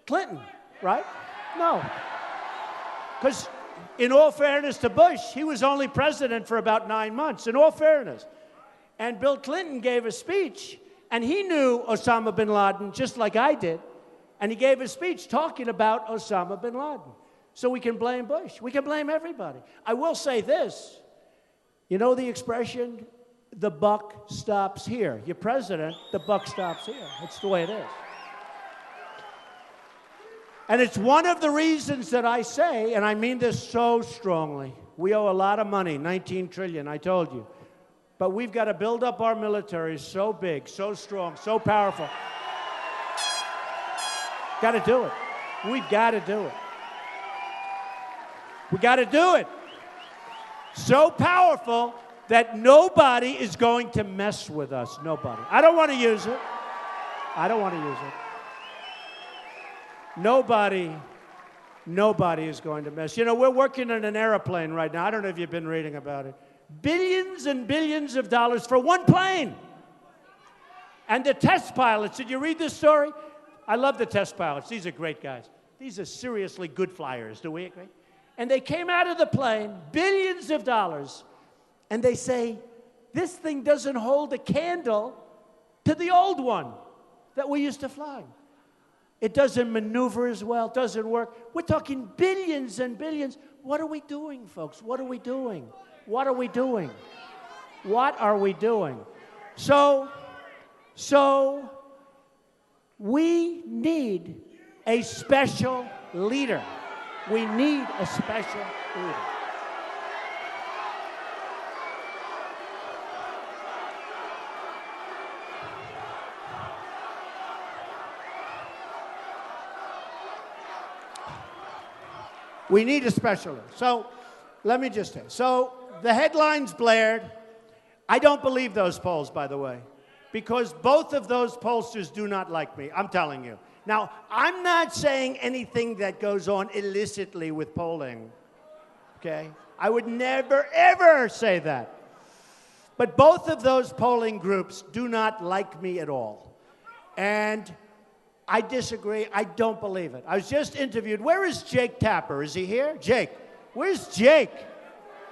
Clinton, right? No. Because in all fairness to Bush, he was only president for about 9 months, in all fairness. And Bill Clinton gave a speech, and he knew Osama bin Laden just like I did. And he gave a speech talking about Osama bin Laden. So we can blame Bush. We can blame everybody. I will say this. You know the expression, the buck stops here. You're president, the buck stops here. That's the way it is. And it's one of the reasons that I say, and I mean this so strongly, we owe a lot of money, 19 trillion, I told you. But we've got to build up our military so big, so strong, so powerful. Got to do it. We've got to do it. We got to do it. So powerful that nobody is going to mess with us. Nobody. I don't want to use it. I don't want to use it. Nobody is going to mess. You know, we're working on an airplane right now. I don't know if you've been reading about it. Billions and billions of dollars for one plane. And the test pilots, did you read this story? I love the test pilots. These are great guys. These are seriously good flyers. Do we agree? And they came out of the plane, billions of dollars, and they say, this thing doesn't hold a candle to the old one that we used to fly. It doesn't maneuver as well, doesn't work. We're talking billions and billions. What are we doing, folks? What are we doing? What are we doing? What are we doing? So we need a special leader. We need a special leader. We need a special leader. So let me just say, so the headlines blared. I don't believe those polls, by the way, because both of those pollsters do not like me. I'm telling you. Now, I'm not saying anything that goes on illicitly with polling, okay? I would never, ever say that. But both of those polling groups do not like me at all. And I disagree. I don't believe it. I was just interviewed. Where is Jake Tapper? Is he here? Jake. Where's Jake?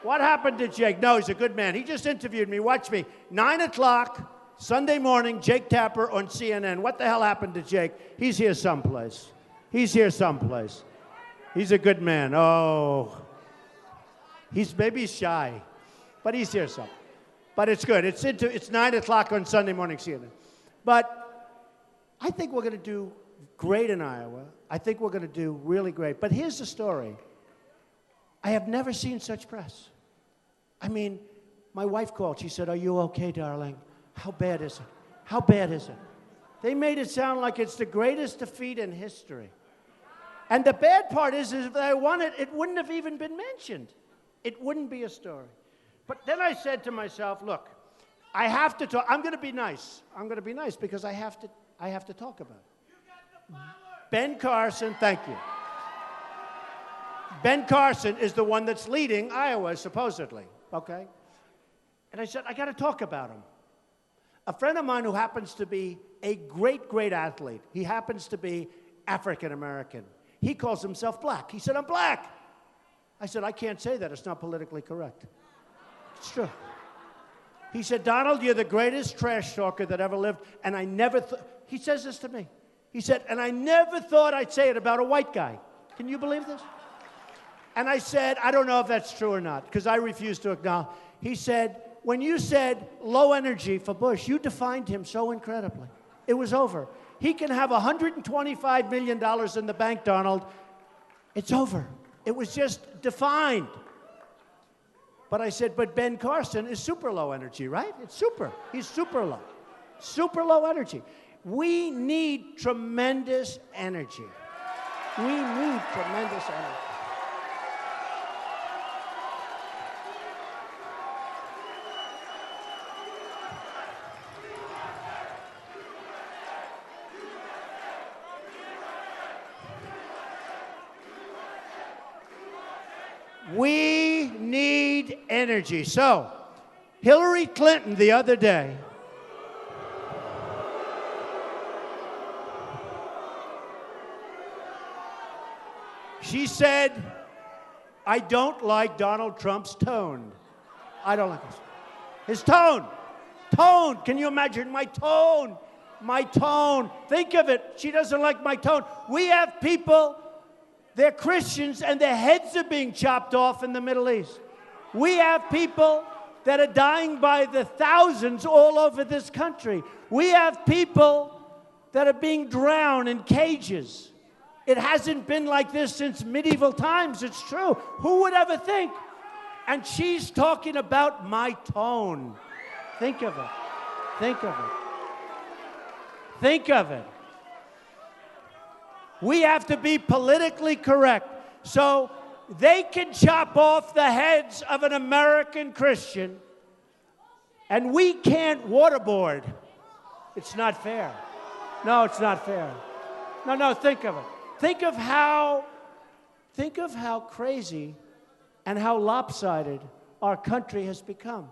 What happened to Jake? No, he's a good man. He just interviewed me. Watch me. 9 o'clock. Sunday morning, Jake Tapper on CNN. What the hell happened to Jake? He's here someplace. He's here someplace. He's a good man. Oh. Maybe he's shy, but he's here some. But it's good. It's 9 o'clock on Sunday morning, CNN. But I think we're going to do great in Iowa. I think we're going to do really great. But here's the story. I have never seen such press. I mean, my wife called. She said, "Are you okay, darling? How bad is it? How bad is it?" They made it sound like it's the greatest defeat in history. And the bad part is if I won it, it wouldn't have even been mentioned. It wouldn't be a story. But then I said to myself, look, I have to talk. I'm going to be nice. I'm going to be nice because I have to talk about it. You got the power. Ben Carson, thank you. Ben Carson is the one that's leading Iowa, supposedly, okay? And I said, I got to talk about him. A friend of mine who happens to be a great, great athlete, he happens to be African-American. He calls himself black. He said, I'm black. I said, I can't say that. It's not politically correct. It's true. He said, Donald, you're the greatest trash talker that ever lived, and I never thought, he says this to me. He said, and I never thought I'd say it about a white guy. Can you believe this? And I said, I don't know if that's true or not, because I refuse to acknowledge. He said, when you said low energy for Bush, you defined him so incredibly. It was over. He can have $125 million in the bank, Donald. It's over. It was just defined. But I said, but Ben Carson is super low energy, right? It's super. He's super low. Super low energy. We need tremendous energy. We need tremendous energy. We need energy. So, Hillary Clinton the other day she said, I don't like Donald Trump's tone. I don't like his tone. Tone. Can you imagine my tone? My tone. Think of it. She doesn't like my tone. We have people, they're Christians, and their heads are being chopped off in the Middle East. We have people that are dying by the thousands all over this country. We have people that are being drowned in cages. It hasn't been like this since medieval times, it's true. Who would ever think? And she's talking about my tone. Think of it. Think of it. Think of it. We have to be politically correct. So they can chop off the heads of an American Christian, and we can't waterboard. It's not fair. No, it's not fair. No, think of it. Think of how crazy and how lopsided our country has become.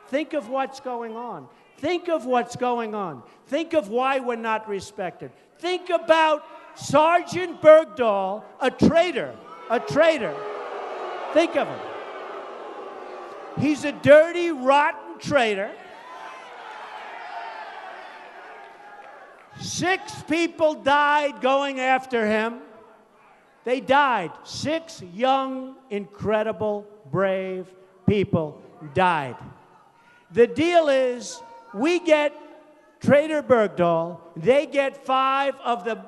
Think of what's going on. Think of what's going on. Think of why we're not respected. Think about Sergeant Bergdahl, a traitor. A traitor. Think of him. He's a dirty, rotten traitor. 6 people died going after him. They died. 6 young, incredible, brave people died. The deal is, we get Traitor Bergdahl, they get 5 of the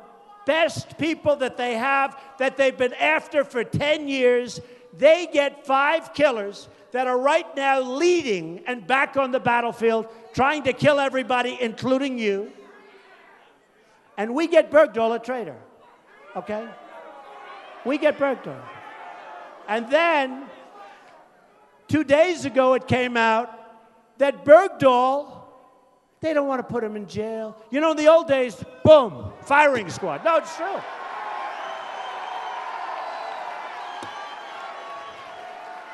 best people that they have, that they've been after for 10 years. They get 5 killers that are right now leading and back on the battlefield, trying to kill everybody, including you. And we get Bergdahl, a traitor, okay? We get Bergdahl. And then, 2 days ago, it came out that Bergdahl, they don't want to put him in jail. You know, in the old days, boom, firing squad. No, it's true.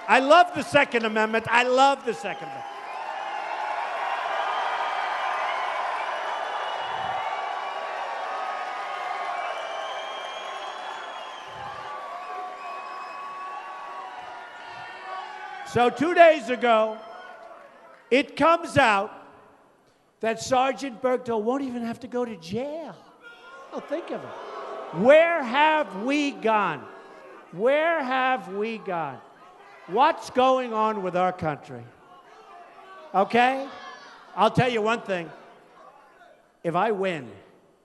I love the Second Amendment. I love the Second Amendment. So 2 days ago, it comes out that Sergeant Bergdahl won't even have to go to jail. Oh, think of it. Where have we gone? Where have we gone? What's going on with our country? Okay? I'll tell you one thing. If I win,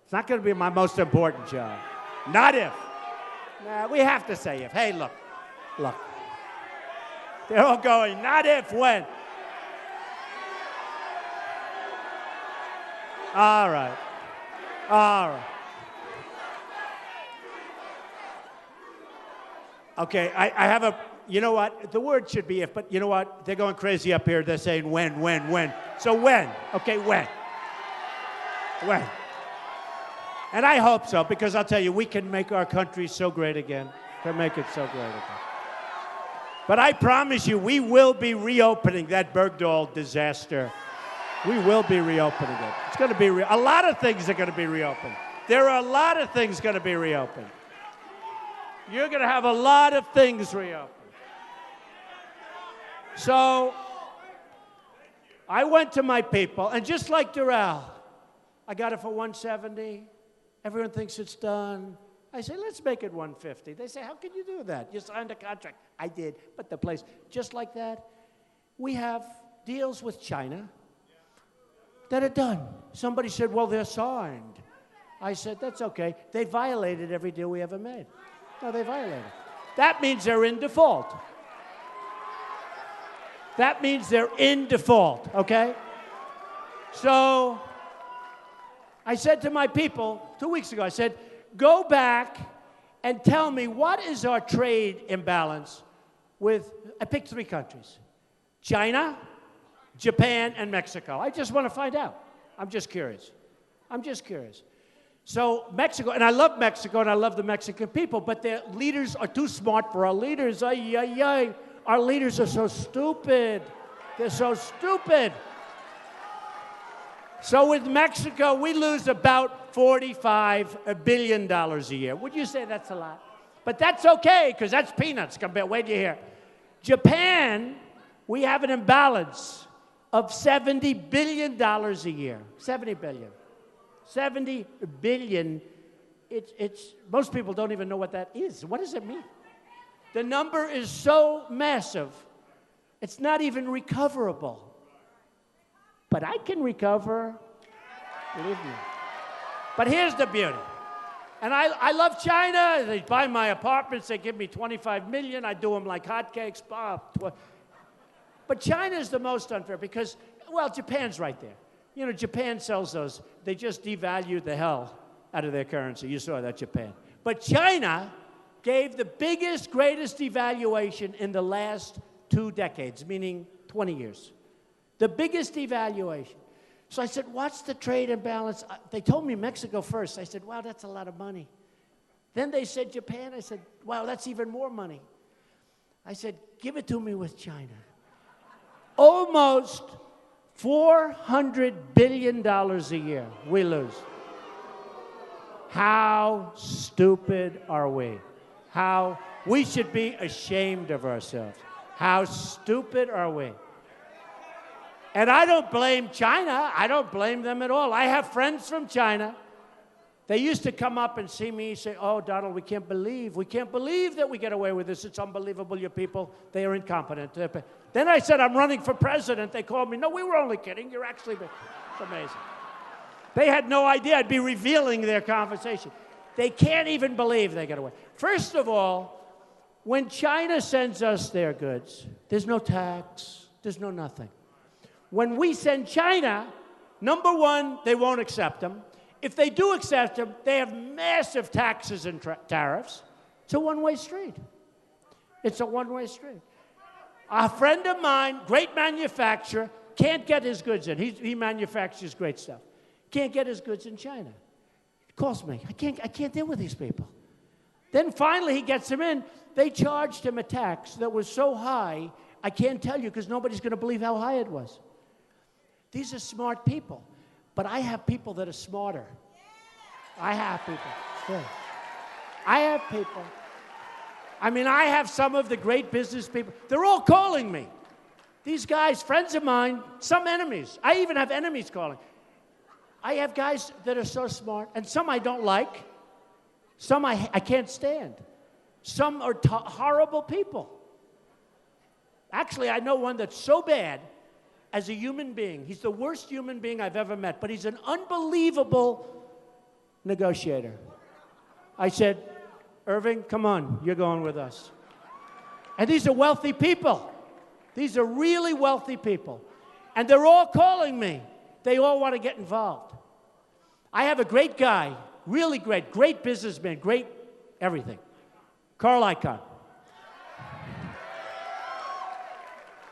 it's not going to be my most important job. Not if. Nah, we have to say if. Hey, look. They're all going, not if, when. All right. Okay, I have a, you know what? The word should be if, but you know what? They're going crazy up here. They're saying when. So when? Okay, when? When? And I hope so, because I'll tell you, we can make our country so great again. Can make it so great again. But I promise you, we will be reopening that Bergdahl disaster. We will be reopening it. It's going to be a lot of things are going to be reopened. There are a lot of things going to be reopened. You're going to have a lot of things reopened. So I went to my people, and just like Doral, I got it for 170. Everyone thinks it's done. I say, let's make it 150. They say, how can you do that? You signed a contract. I did, but the place, just like that, we have deals with China that are done. Somebody said, well, they're signed. I said, that's okay. They violated every deal we ever made. No, they violated. That means they're in default. That means they're in default, okay? So I said to my people 2 weeks ago, I said, go back and tell me what is our trade imbalance with, I picked 3 countries, China, Japan, and Mexico. I just want to find out. I'm just curious. So Mexico, and I love Mexico, and I love the Mexican people, but their leaders are too smart for our leaders. Ay, ay, ay. Our leaders are so stupid. They're so stupid. So with Mexico, we lose about $45 billion a year. Would you say that's a lot? But that's okay, because that's peanuts compared. Wait till you hear. Japan, we have an imbalance of $70 billion a year. 70 billion. 70 billion. It's most people don't even know what that is. What does it mean? The number is so massive, it's not even recoverable. But I can recover, believe me. But here's the beauty. And I love China. They buy my apartments. They give me $25 million. I do them like hotcakes. But China is the most unfair because, well, Japan's right there. You know, Japan sells those. They just devalued the hell out of their currency. You saw that, Japan. But China gave the biggest, greatest devaluation in the last 2 decades, meaning 20 years. The biggest devaluation. So I said, what's the trade imbalance? They told me Mexico first. I said, wow, that's a lot of money. Then they said Japan. I said, wow, that's even more money. I said, give it to me with China. Almost $400 billion a year we lose. How stupid are we? We should be ashamed of ourselves. How stupid are we? And I don't blame China. I don't blame them at all. I have friends from China. They used to come up and see me and say, oh, Donald, we can't believe that we get away with this. It's unbelievable, you people. They are incompetent. Then I said, I'm running for president. They called me, no, we were only kidding. You're actually, it's amazing. They had no idea I'd be revealing their conversation. They can't even believe they get away. First of all, when China sends us their goods, there's no tax, there's no nothing. When we send China, number one, they won't accept them. If they do accept them, they have massive taxes and tariffs. It's a one-way street. It's a one-way street. A friend of mine, great manufacturer, can't get his goods in. He manufactures great stuff. Can't get his goods in China. He calls me. I can't deal with these people. Then finally he gets them in. They charged him a tax that was so high, I can't tell you because nobody's going to believe how high it was. These are smart people. But I have people that are smarter. I have people. Still. I have people. I mean, I have some of the great business people. They're all calling me. These guys, friends of mine, some enemies. I even have enemies calling. I have guys that are so smart, and some I don't like. Some I can't stand. Some are horrible people. Actually, I know one that's so bad as a human being. He's the worst human being I've ever met, but he's an unbelievable negotiator. I said, Irving, come on, you're going with us. And these are wealthy people. These are really wealthy people. And they're all calling me. They all want to get involved. I have a great guy, really great businessman, great everything. Carl Icahn.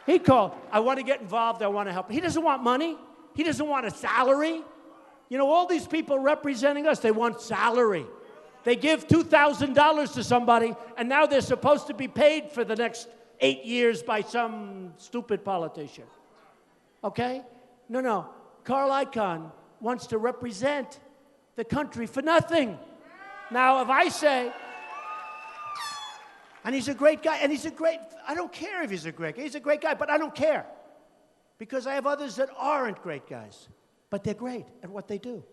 He called, I want to get involved, I want to help. He doesn't want money. He doesn't want a salary. You know, all these people representing us, they want salary. They give $2,000 to somebody, and now they're supposed to be paid for the next 8 years by some stupid politician. Okay? No. Carl Icahn wants to represent the country for nothing. Now, if I say, and he's a great guy, and I don't care if he's a great guy. He's a great guy, but I don't care. Because I have others that aren't great guys, but they're great at what they do.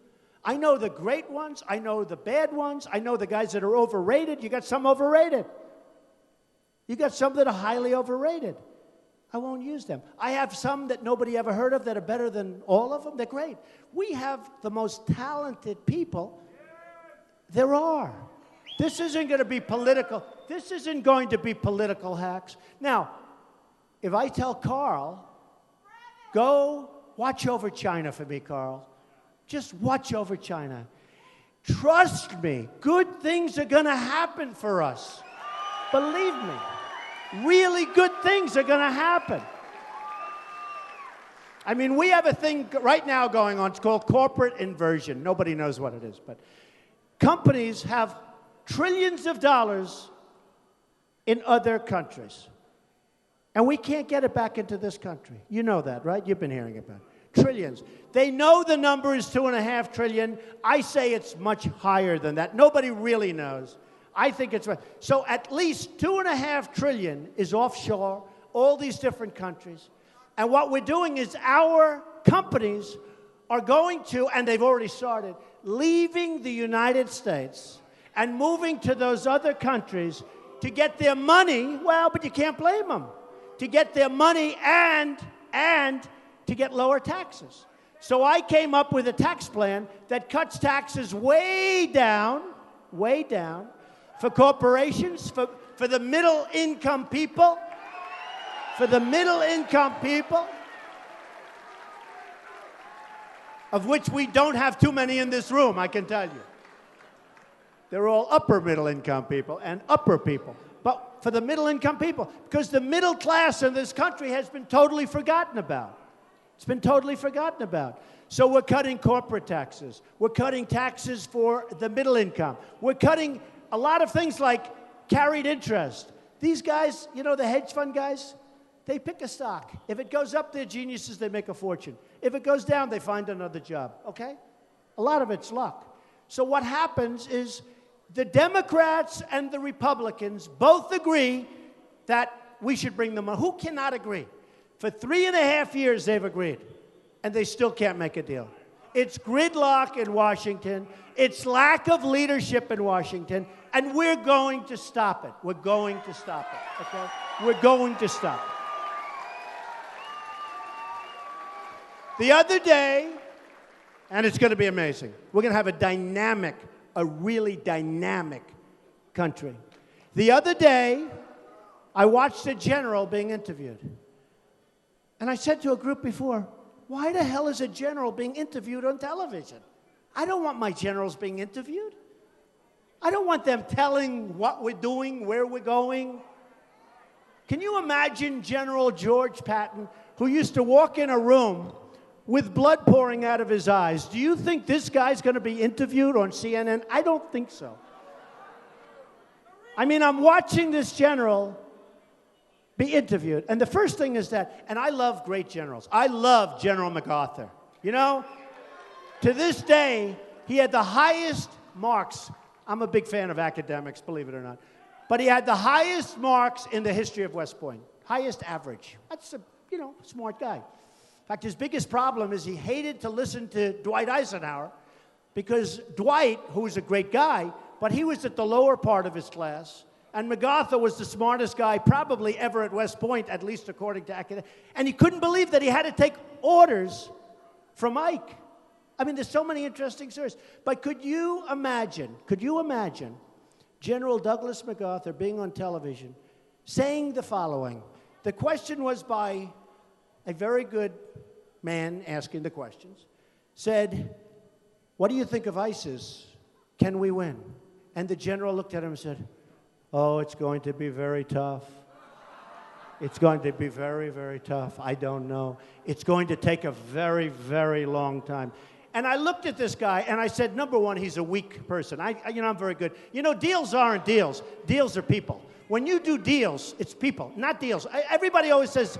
I know the great ones. I know the bad ones. I know the guys that are overrated. You got some overrated. You got some that are highly overrated. I won't use them. I have some that nobody ever heard of that are better than all of them. They're great. We have the most talented people there are. This isn't going to be political. This isn't going to be political hacks. Now, if I tell Carl, go watch over China for me, Carl. Just watch over China. Trust me, good things are going to happen for us. Believe me. Really good things are going to happen. I mean, we have a thing right now going on. It's called corporate inversion. Nobody knows what it is, but companies have trillions of dollars in other countries. And we can't get it back into this country. You know that, right? You've been hearing about it. Trillions. They know the number is $2.5 trillion. I say it's much higher than that. Nobody really knows. I think it's right. So at least $2.5 trillion is offshore, all these different countries. And what we're doing is our companies are going to, and they've already started, leaving the United States and moving to those other countries to get their money. Well, but you can't blame them. To get their money and to get lower taxes. So I came up with a tax plan that cuts taxes way down for corporations, for the middle-income people, of which we don't have too many in this room, I can tell you. They're all upper middle-income people and upper people. But for the middle-income people, because the middle class in this country has been totally forgotten about. It's been totally forgotten about. So we're cutting corporate taxes. We're cutting taxes for the middle income. We're cutting a lot of things like carried interest. These guys, you know, the hedge fund guys, they pick a stock. If it goes up, they're geniuses, they make a fortune. If it goes down, they find another job, okay? A lot of it's luck. So what happens is the Democrats and the Republicans both agree that we should bring them on. Who cannot agree? For 3.5 years, they've agreed, and they still can't make a deal. It's gridlock in Washington. It's lack of leadership in Washington, and we're going to stop it. We're going to stop it, okay? We're going to stop it. The other day, and it's going to be amazing, we're going to have a really dynamic country. The other day, I watched a general being interviewed. And I said to a group before, why the hell is a general being interviewed on television? I don't want my generals being interviewed. I don't want them telling what we're doing, where we're going. Can you imagine General George Patton, who used to walk in a room with blood pouring out of his eyes? Do you think this guy's going to be interviewed on CNN? I don't think so. I mean, I'm watching this general be interviewed, and the first thing is that, and I love great generals. I love General MacArthur. You know, to this day, he had the highest marks. I'm a big fan of academics, believe it or not. But he had the highest marks in the history of West Point. Highest average. That's a, you know, smart guy. In fact, his biggest problem is he hated to listen to Dwight Eisenhower because Dwight, who was a great guy, but he was at the lower part of his class, and MacArthur was the smartest guy probably ever at West Point, at least according to academics. And he couldn't believe that he had to take orders from Ike. I mean, there's so many interesting stories. But could you imagine General Douglas MacArthur being on television saying the following? The question was by a very good man asking the questions, said, what do you think of ISIS? Can we win? And the general looked at him and said, oh, it's going to be very tough. It's going to be very, very tough. I don't know. It's going to take a very, very long time. And I looked at this guy, and I said, number one, he's a weak person. I'm very good. You know, deals aren't deals. Deals are people. When you do deals, it's people, not deals. Everybody always says,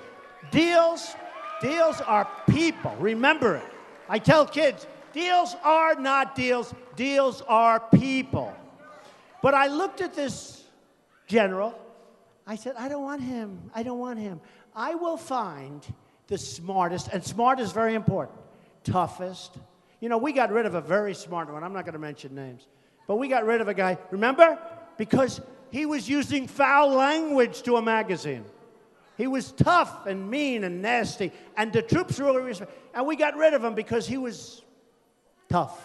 deals are people. Remember it. I tell kids, deals are not deals. Deals are people. But I looked at this general. I said, I don't want him. I don't want him. I will find the smartest, and smart is very important, toughest. You know, we got rid of a very smart one. I'm not going to mention names. But we got rid of a guy, remember? Because he was using foul language to a magazine. He was tough and mean and nasty, and the troops really respected. And we got rid of him because he was tough.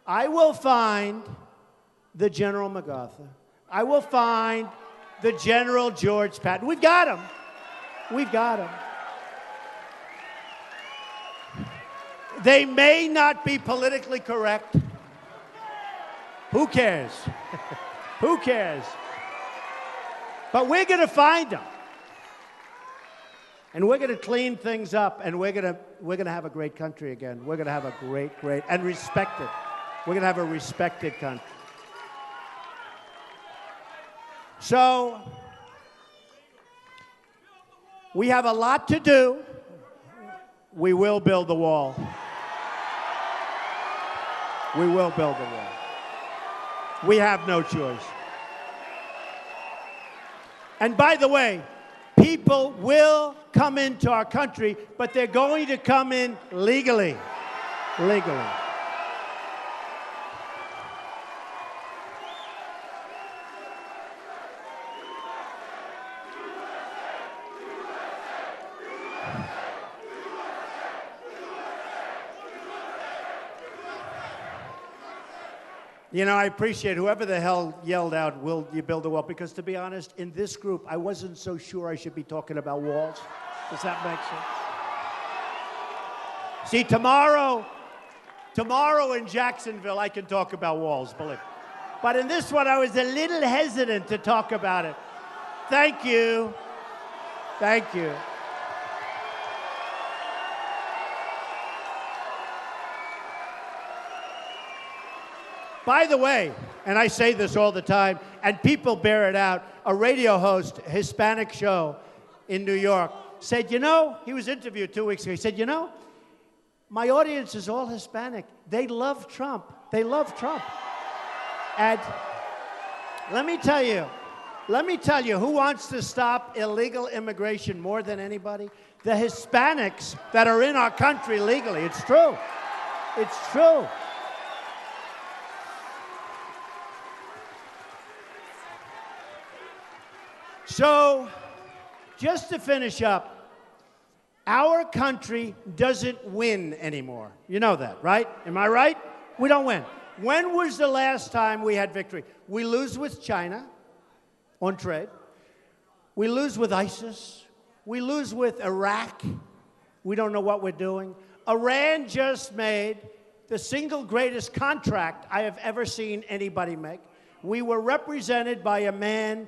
I will find the General MacArthur. I will find the General George Patton. We've got him. We've got him. They may not be politically correct. Who cares? Who cares? But we're going to find them. And we're going to clean things up, and we're going to have a great country again. We're going to have a great, and respect it. We're going to have a respected country. So, we have a lot to do. We will build the wall. We will build the wall. We have no choice. And by the way, people will come into our country, but they're going to come in legally. Legally. You know, I appreciate whoever the hell yelled out, will you build a wall? Because to be honest, in this group, I wasn't so sure I should be talking about walls. Does that make sense? See, tomorrow in Jacksonville, I can talk about walls, believe me. But in this one, I was a little hesitant to talk about it. Thank you. Thank you. By the way, and I say this all the time, and people bear it out, a radio host, Hispanic show in New York, said, you know, he was interviewed 2 weeks ago, he said, you know, my audience is all Hispanic. They love Trump. They love Trump. And let me tell you, who wants to stop illegal immigration more than anybody? The Hispanics that are in our country legally. It's true. It's true. So, just to finish up, our country doesn't win anymore. You know that, right? Am I right? We don't win. When was the last time we had victory? We lose with China on trade. We lose with ISIS. We lose with Iraq. We don't know what we're doing. Iran just made the single greatest contract I have ever seen anybody make. We were represented by a man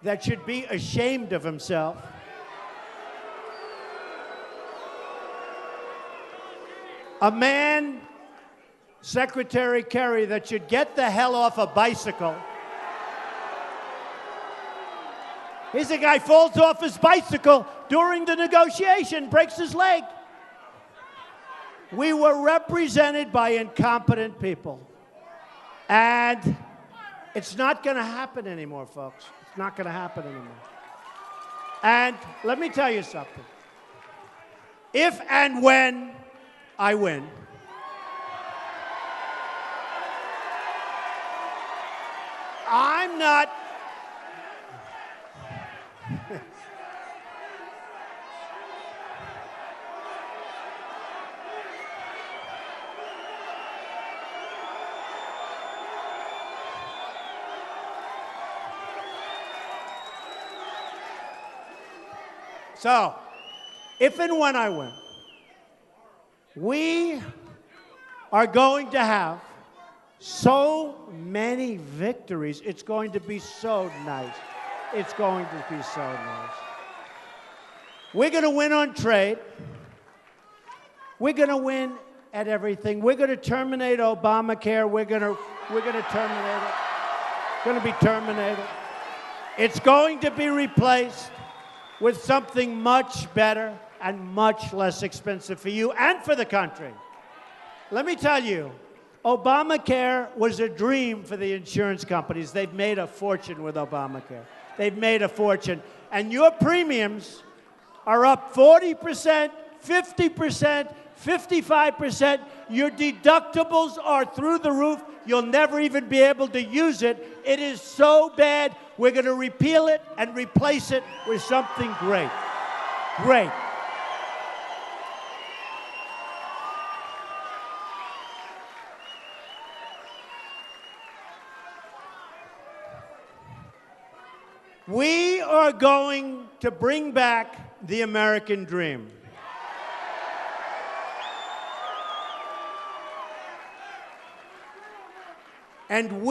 that should be ashamed of himself. A man, Secretary Kerry, that should get the hell off a bicycle. Here's a guy falls off his bicycle during the negotiation, breaks his leg. We were represented by incompetent people. And it's not going to happen anymore, folks. It's not going to happen anymore. And let me tell you something. If and when I win, I'm not... So, if and when I win, we are going to have so many victories. It's going to be so nice. It's going to be so nice. We're going to win on trade. We're going to win at everything. We're going to terminate Obamacare. We're going to terminate it. It's going to be terminated. It's going to be replaced with something much better and much less expensive for you and for the country. Let me tell you, Obamacare was a dream for the insurance companies. They've made a fortune with Obamacare. They've made a fortune. And your premiums are up 40%, 50%, 55%. Your deductibles are through the roof. You'll never even be able to use it. It is so bad. We're going to repeal it and replace it with something great. Great. We are going to bring back the American dream. And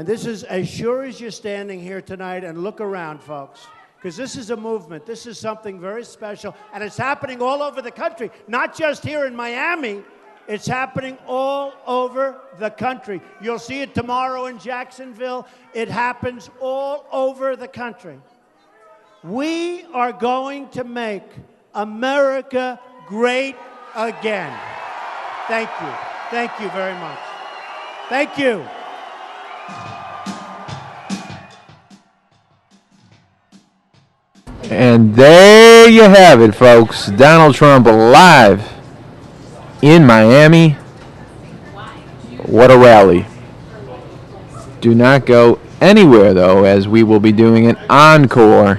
this is as sure as you're standing here tonight, and look around, folks, because this is a movement. This is something very special, and it's happening all over the country, not just here in Miami. It's happening all over the country. You'll see it tomorrow in Jacksonville. It happens all over the country. We are going to make America great again. Thank you. Thank you very much. Thank you. And there you have it, folks. Donald Trump live in Miami. What a rally. Do not go anywhere, though, as we will be doing an encore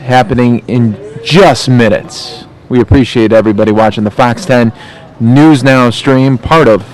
happening in just minutes. We appreciate everybody watching the Fox 10 News Now stream, part of